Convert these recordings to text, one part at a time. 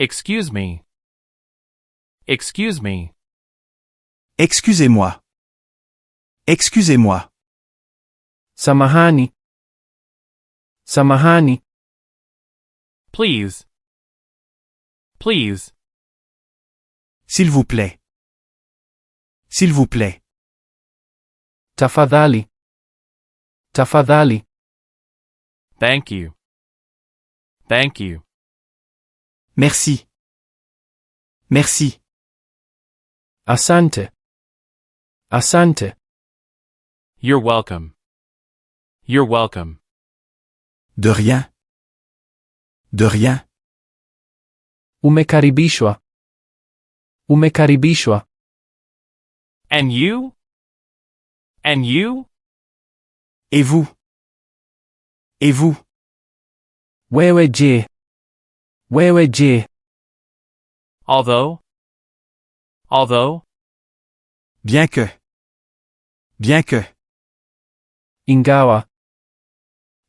Excuse me. Excuse me. Excusez-moi. Excusez-moi. Samahani. Samahani. Please. Please. S'il vous plaît. S'il vous plaît. Tafadhali. Tafadhali. Thank you. Thank you. Merci. Merci. Asante. Asante. You're welcome. You're welcome. De rien. De rien. Umekaribishwa. Umekaribishwa. And you? And you? Et vous? Et vous? Wewe je? Wewe je? Although? Although? Bien que. Bien que. Ingawa.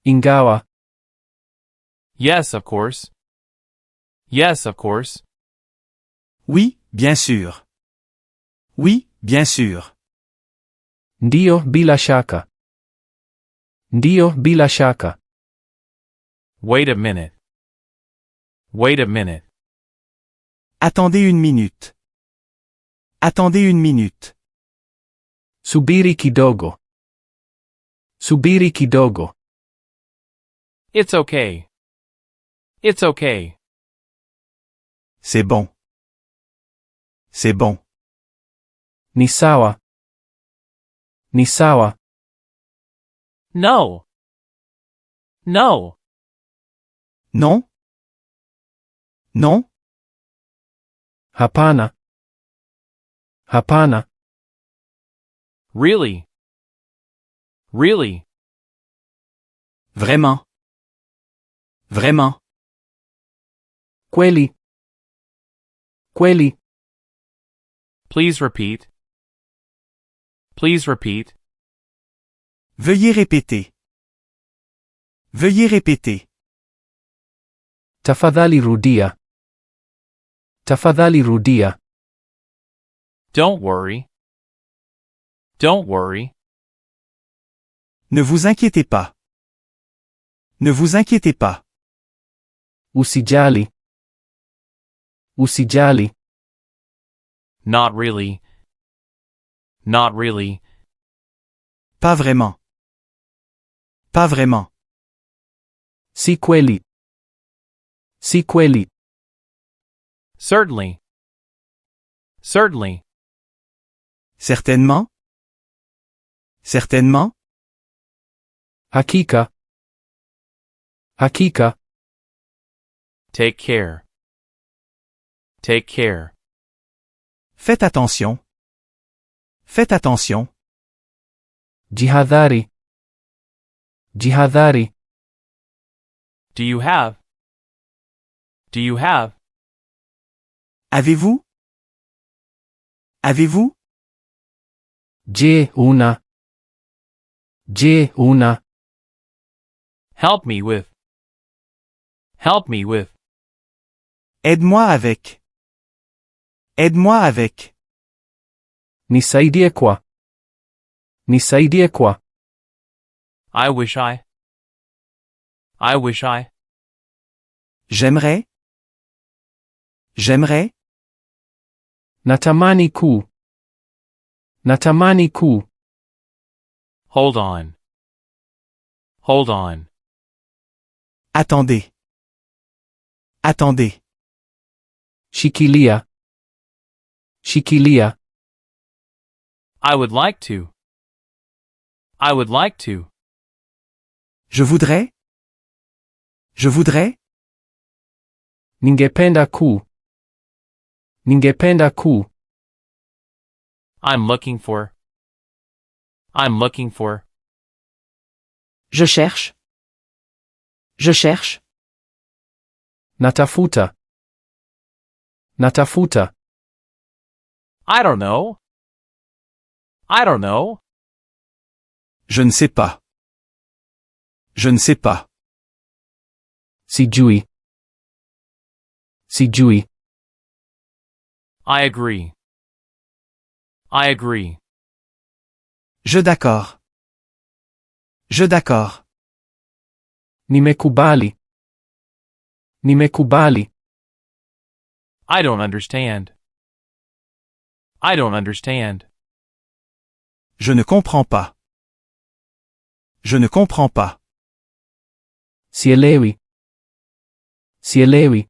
Ingawa. Yes, of course. Yes, of course. Oui, bien sûr. Oui, bien sûr. Ndio bila shaka. Ndio bila shaka. Wait a minute. Wait a minute. Attendez une minute. Attendez une minute. Subiri kidogo. Subiri kidogo. It's okay. It's okay. C'est bon. C'est bon. Ni sawa. Ni sawa. No. No. Non? Non? Hapana. Hapana. Really. Really. Vraiment. Vraiment. Kweli. Kweli. Please repeat. Please repeat. Veuillez répéter. Veuillez répéter. Tafadhali rudia. Tafadhali rudia. Don't worry. Don't worry. Ne vous inquiétez pas. Ne vous inquiétez pas. Usijali. Usijali. Not really. Not really. Pas vraiment. Pas vraiment. Si kweli. Si kweli. Certainly. Certainly. Certainement. Certainement. Hakika. Hakika. Take care. Take care. Faites attention. Faites attention. Jihadhari. Jihadhari. Do you have? Do you have? Avez-vous? Avez-vous? Je una. Je una. Help me with. Help me with. Aide-moi avec. Aide-moi avec. Nisaidie kwa. Nisaidie kwa. I wish I. I wish I. J'aimerais. J'aimerais. Natamani ku. Natamani ku. Hold on. Hold on. Attendez. Attendez. Shikilia. Shikilia. I would like to. I would like to. Je voudrais. Je voudrais. Ningependa ku. Ningependa ku. I'm looking for. I'm looking for. Je cherche. Je cherche. Natafuta. Natafuta. I don't know. I don't know. Je ne sais pas. Je ne sais pas. Sijui. Sijui. I agree. I agree. Je d'accord. Je d'accord. Nimekubali. Nimekubali. I don't understand. I don't understand. Je ne comprends pas. Je ne comprends pas. Sielewi. Sielewi.